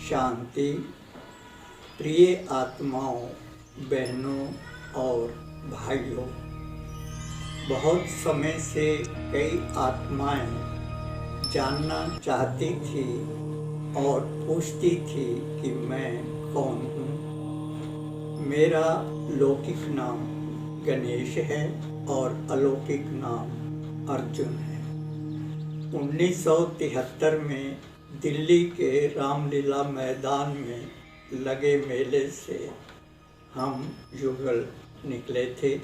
शांति। प्रिय आत्माओं, बहनों और भाइयों, बहुत समय से कई आत्माएं जानना चाहती थी और पूछती थी कि मैं कौन हूँ। मेरा लौकिक नाम गणेश है और अलौकिक नाम अर्जुन है। 1973 में दिल्ली के रामलीला मैदान में लगे मेले से हम युगल निकले थे।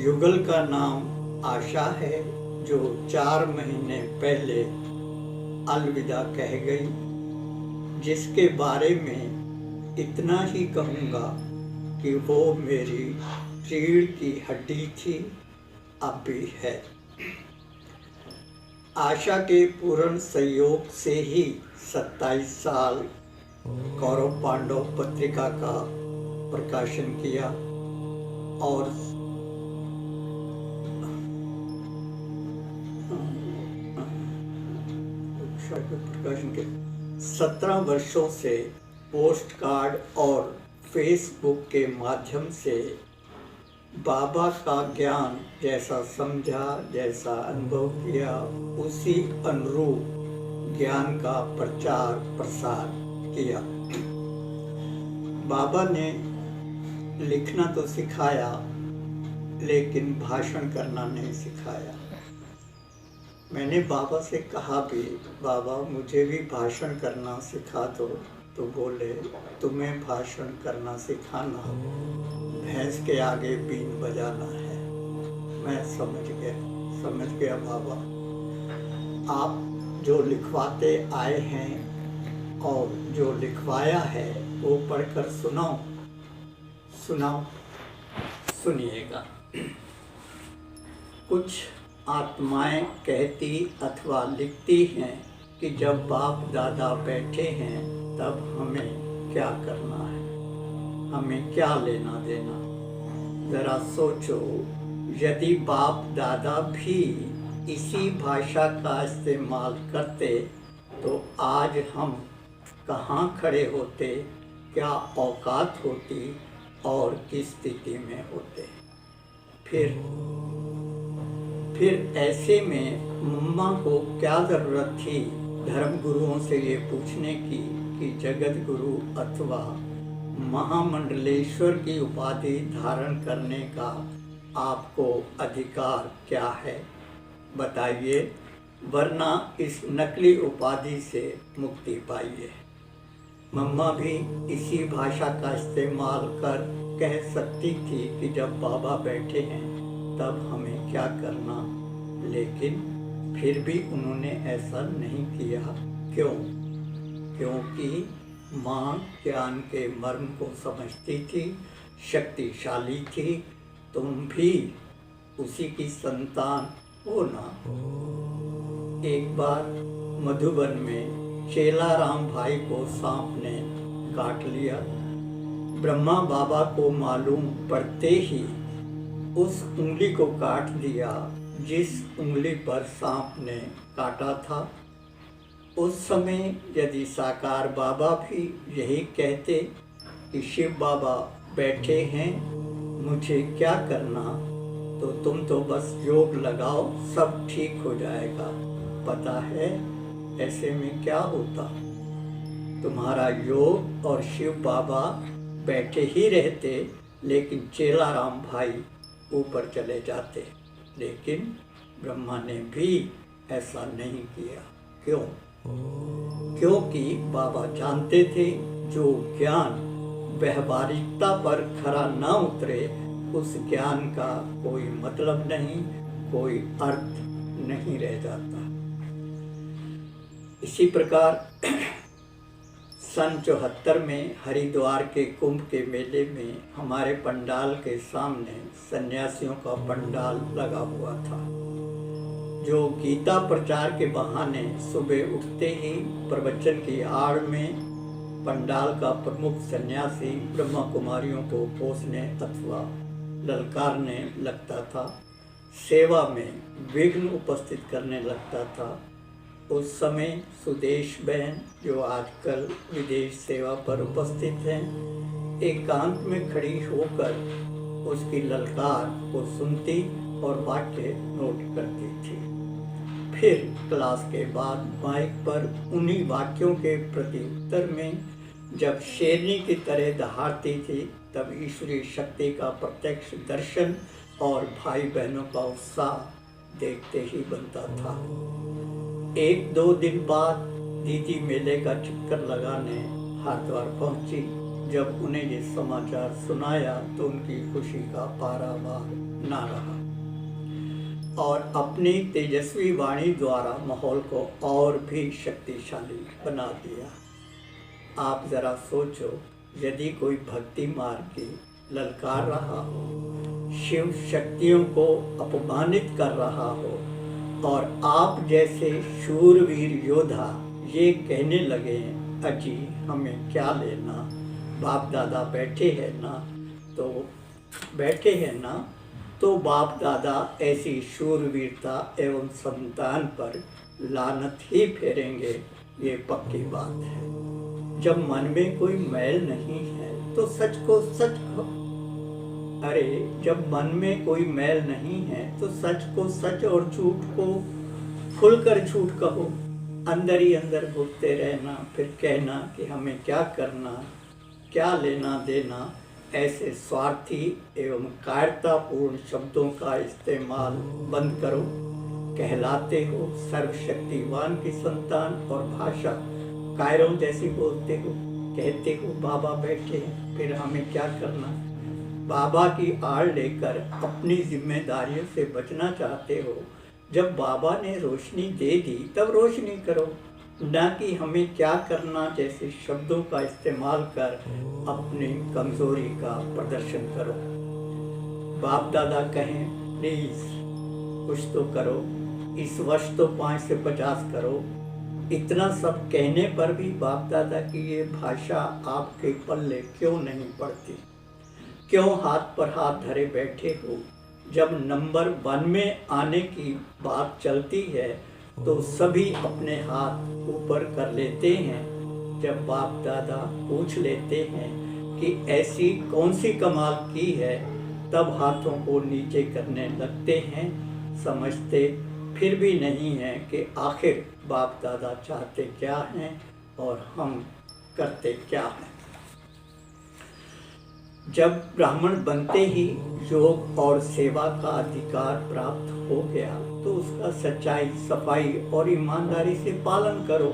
युगल का नाम आशा है, जो 4 महीने पहले अलविदा कह गई, जिसके बारे में इतना ही कहूँगा कि वो मेरी रीढ़ की हड्डी थी, अब भी है। आशा के पूर्ण सहयोग से ही 27 साल कौरव पांडव पत्रिका का प्रकाशन किया और प्रकाशन के 17 वर्षों से पोस्ट कार्ड और फेसबुक के माध्यम से बाबा का ज्ञान जैसा समझा, जैसा अनुभव किया, उसी अनुरूप ज्ञान का प्रचार प्रसार किया। बाबा ने लिखना तो सिखाया, लेकिन भाषण करना नहीं सिखाया। मैंने बाबा से कहा भी, बाबा मुझे भी भाषण करना सिखा दो, तो बोले तुम्हें भाषण करना सिखाना भैंस के आगे बीन बजाना है। मैं समझ गया बाबा, आप जो लिखवाते आए हैं और जो लिखवाया है वो पढ़कर सुनाओ। सुनिएगा। कुछ आत्माएं कहती अथवा लिखती हैं कि जब बाप दादा बैठे हैं तब हमें क्या करना है, हमें क्या लेना देना। जरा सोचो, यदि बाप दादा भी इसी भाषा का इस्तेमाल करते तो आज हम कहाँ खड़े होते, क्या औकात होती और किस स्थिति में होते। फिर ऐसे में मम्मा को क्या ज़रूरत थी धर्म गुरुओं से ये पूछने की कि जगत गुरु अथवा महामंडलेश्वर की उपाधि धारण करने का आपको अधिकार क्या है, बताइए, वरना इस नकली उपाधि से मुक्ति पाइए। मम्मा भी इसी भाषा का इस्तेमाल कर कह सकती थी कि जब बाबा बैठे हैं तब हमें क्या करना, लेकिन फिर भी उन्होंने ऐसा नहीं किया। क्यों? क्योंकि माँ ज्ञान के मर्म को समझती थी, शक्तिशाली थी। तुम भी उसी की संतान हो ना। एक बार मधुबन में चेलाराम भाई को सांप ने काट लिया। ब्रह्मा बाबा को मालूम पड़ते ही उस उंगली को काट दिया जिस उंगली पर सांप ने काटा था। उस समय यदि साकार बाबा भी यही कहते कि शिव बाबा बैठे हैं, मुझे क्या करना, तो तुम तो बस योग लगाओ, सब ठीक हो जाएगा। पता है ऐसे में क्या होता? तुम्हारा योग और शिव बाबा बैठे ही रहते, लेकिन चेलाराम भाई ऊपर चले जाते। लेकिन ब्रह्मा ने भी ऐसा नहीं किया। क्यों? क्योंकि बाबा जानते थे जो ज्ञान व्यवहारिकता पर खरा न उतरे, उस ज्ञान का कोई मतलब नहीं, कोई अर्थ नहीं रह जाता। इसी प्रकार सन 74 में हरिद्वार के कुंभ के मेले में हमारे पंडाल के सामने सन्यासियों का पंडाल लगा हुआ था, जो गीता प्रचार के बहाने सुबह उठते ही प्रवचन की आड़ में पंडाल का प्रमुख सन्यासी ब्रह्मा कुमारियों को कोसने अथवा ललकारने लगता था, सेवा में विघ्न उपस्थित करने लगता था। उस समय सुदेश बहन, जो आजकल विदेश सेवा पर उपस्थित हैं, एकांत में खड़ी होकर उसकी ललकार को सुनती और वाक्य नोट करती थी। फिर क्लास के बाद माइक पर उन्हीं वाक्यों के प्रति उत्तर में जब शेरनी की तरह दहाड़ती थी, तब ईश्वरीय शक्ति का प्रत्यक्ष दर्शन और भाई बहनों का उत्साह देखते ही बनता था। 1-2 दिन बाद दीदी मेले का चक्कर लगाने हरिद्वार पहुंची। जब उन्हें ये समाचार सुनाया तो उनकी खुशी का पारावार ना रहा और अपनी तेजस्वी वाणी द्वारा माहौल को और भी शक्तिशाली बना दिया। आप जरा सोचो, यदि कोई भक्ति मार्ग की ललकार रहा हो, शिव शक्तियों को अपमानित कर रहा हो और आप जैसे शूरवीर योद्धा ये कहने लगे, अजी हमें क्या लेना, बाप दादा बैठे हैं ना, तो बाप दादा ऐसी शूरवीरता एवं संतान पर लानत ही फेरेंगे, ये पक्की बात है। जब मन में कोई मैल नहीं है तो सच को सच कहो। अरे जब मन में कोई मैल नहीं है तो सच को सच और झूठ को खुलकर झूठ कहो। अंदर ही अंदर घुटते रहना, फिर कहना कि हमें क्या करना, क्या लेना देना, ऐसे स्वार्थी एवं कायरतापूर्ण शब्दों का इस्तेमाल बंद करो। कहलाते हो सर्वशक्तिवान की संतान और भाषा कायरों जैसी बोलते हो, कहते हो बाबा बैठे हैं, फिर हमें क्या करना। बाबा की आड़ लेकर अपनी जिम्मेदारियों से बचना चाहते हो। जब बाबा ने रोशनी दे दी तब रोशनी करो, ना कि हमें क्या करना जैसे शब्दों का इस्तेमाल कर अपनी कमजोरी का प्रदर्शन करो। बाप दादा कहें प्लीज कुछ तो करो, इस वर्ष तो 5 से 50 करो। इतना सब कहने पर भी बाप दादा की ये भाषा आपके पल्ले क्यों नहीं पड़ती? क्यों हाथ पर हाथ धरे बैठे हो? जब नंबर 1 में आने की बात चलती है तो सभी अपने हाथ ऊपर कर लेते हैं। जब बाप दादा पूछ लेते हैं कि ऐसी कौन सी कमाल की है, तब हाथों को नीचे करने लगते हैं। समझते फिर भी नहीं है कि आखिर बाप दादा चाहते क्या हैं और हम करते क्या हैं। जब ब्राह्मण बनते ही योग और सेवा का अधिकार प्राप्त हो गया तो उसका सच्चाई, सफाई और ईमानदारी से पालन करो।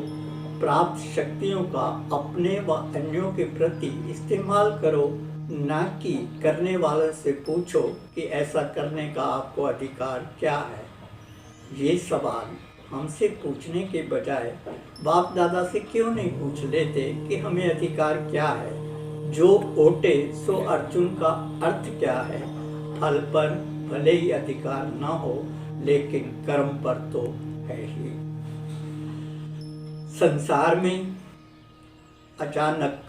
प्राप्त शक्तियों का अपने व अन्यों के प्रति इस्तेमाल करो, ना कि करने वाले से पूछो कि ऐसा करने का आपको अधिकार क्या है। ये सवाल हमसे पूछने के बजाय बाप दादा से क्यों नहीं पूछ लेते कि हमें अधिकार क्या है। जो ओटे सो अर्जुन का अर्थ क्या है। फल पर भले ही अधिकार ना हो, लेकिन कर्म पर तो है ही। संसार में अचानक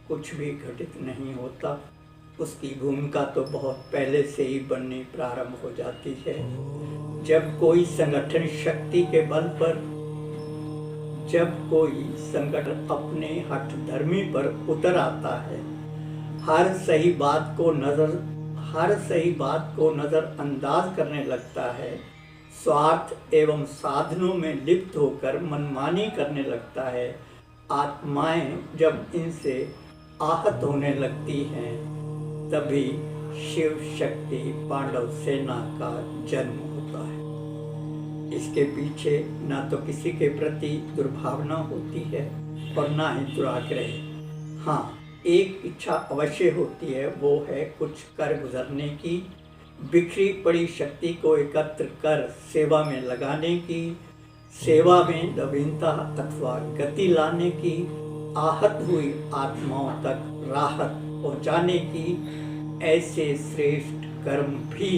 कुछ भी घटित नहीं होता, उसकी भूमिका तो बहुत पहले से ही बननी प्रारंभ हो जाती है। जब कोई संगठन शक्ति के बल पर, जब कोई संगठन अपने हठ धर्मी पर उतर आता है, हर सही बात को नजरअंदाज करने लगता है, स्वार्थ एवं साधनों में लिप्त होकर मनमानी करने लगता है, आत्माएं जब इनसे आहत होने लगती हैं, तभी शिव शक्ति पांडव सेना का जन्म होता है। इसके पीछे ना तो किसी के प्रति दुर्भावना होती है और ना ही दुराग्रह। हाँ, एक इच्छा अवश्य होती है, वो है कुछ कर गुजरने की, बिखरी पड़ी शक्ति को एकत्र कर सेवा में लगाने की, सेवा में नवीनता अथवा गति लाने की, आहत हुई आत्माओं तक राहत पहुंचाने की। ऐसे श्रेष्ठ कर्म भी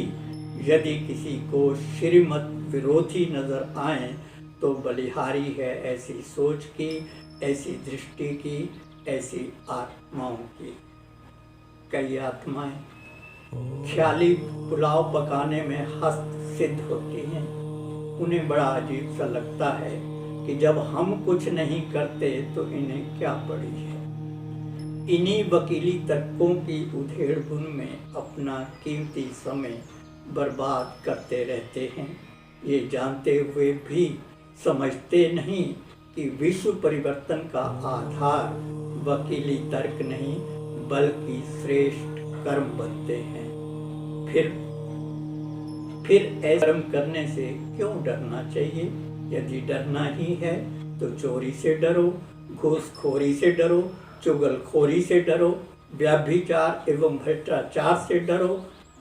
यदि किसी को श्रीमत विरोधी नजर आए तो बलिहारी है ऐसी सोच की, ऐसी दृष्टि की, ऐसी आत्माओं की। कई आत्माएं ख्याली पुलाव पकाने में हस्त सिद्ध होती हैं। उन्हें बड़ा अजीब सा लगता है कि जब हम कुछ नहीं करते तो इन्हें क्या पड़ी है। इन्हीं वकीली तर्कों की उधेड़-बुन में अपना कीमती समय बर्बाद करते रहते हैं। ये जानते हुए भी समझते नहीं कि विश्व परिवर्तन का आधार वकीली तर्क नहीं बल्कि श्रेष्ठ कर्म बनते हैं। फिर ऐसा कर्म करने से क्यों डरना चाहिए? यदि डरना ही है तो चोरी से डरो, घूसखोरी से डरो, चुगलखोरी से डरो, व्यभिचार एवं भ्रष्टाचार से डरो,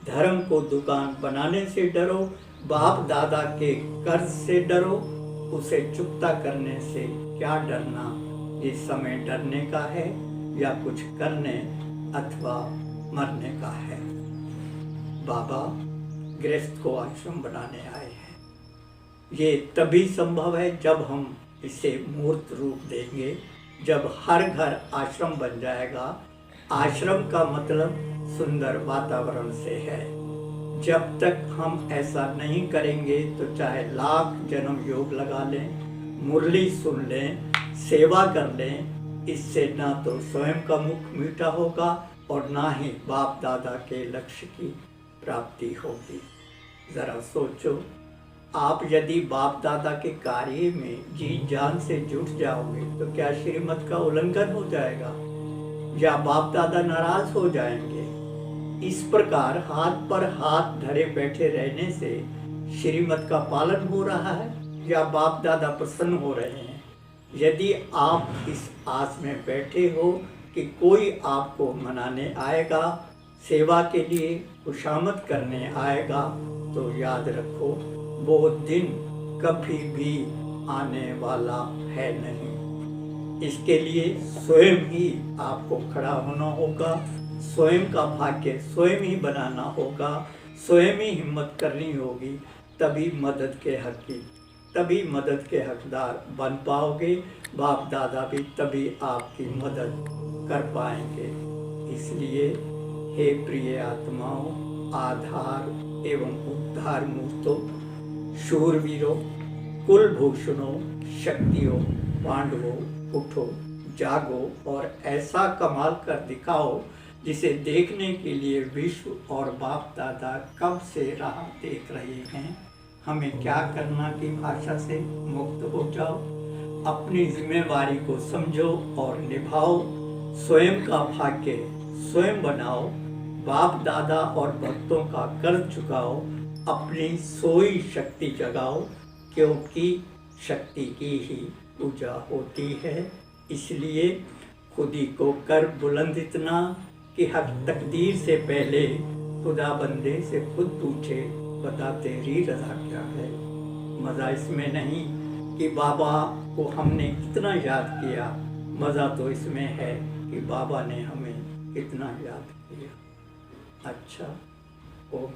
धर्म को दुकान बनाने से डरो, बाप दादा के कर्ज से डरो। उसे चुकता करने से क्या डरना? ये समय डरने का है या कुछ करने अथवा मरने का है। बाबा गृहस्थ को आश्रम बनाने आए हैं। ये तभी संभव है जब हम इसे मूर्त रूप देंगे, जब हर घर आश्रम बन जाएगा। आश्रम का मतलब सुंदर वातावरण से है। जब तक हम ऐसा नहीं करेंगे तो चाहे लाख जन्म योग लगा लें, मुरली सुन लें, सेवा कर लें, इससे ना तो स्वयं का मुख मीठा होगा और ना ही बाप दादा के लक्ष्य की प्राप्ति होगी। जरा सोचो, आप यदि बाप दादा के कार्य में जी जान से जुट जाओगे तो क्या श्रीमत का उल्लंघन हो जाएगा या बाप दादा नाराज हो जाएंगे? इस प्रकार हाथ पर हाथ धरे बैठे रहने से श्रीमत का पालन हो रहा है या बाप दादा प्रसन्न हो रहे हैं? यदि आप इस आस में बैठे हो कि कोई आपको मनाने आएगा, सेवा के लिए खुशामद करने आएगा, तो याद रखो वो दिन कभी भी आने वाला है नहीं। इसके लिए स्वयं ही आपको खड़ा होना होगा, स्वयं का भाग्य स्वयं ही बनाना होगा, स्वयं ही हिम्मत करनी होगी, तभी मदद के हकदार बन पाओगे। बाप दादा भी तभी आपकी मदद कर पाएंगे। इसलिए हे प्रिय आत्माओं, आधार एवं उद्धार मूर्तों, शूरवीरों, कुलभूषणों, शक्तियों, पांडवों, उठो, जागो और ऐसा कमाल कर दिखाओ जिसे देखने के लिए विश्व और बाप दादा कब से राह देख रहे हैं। हमें क्या करना की भाषा से मुक्त हो जाओ, अपनी जिम्मेवारी को समझो और निभाओ, स्वयं का भाग्य स्वयं बनाओ, बाप दादा और भक्तों का कर्ज चुकाओ, अपनी सोई शक्ति जगाओ, क्योंकि शक्ति की ही पूजा होती है। इसलिए खुद ही को कर बुलंद इतना कि हर तकदीर से पहले खुदा बंदे से खुद पूछे, बता तेरी रज़ा क्या है। मज़ा इसमें नहीं कि बाबा को हमने कितना याद किया, मज़ा तो इसमें है कि बाबा ने हमें कितना याद किया। अच्छा, ओम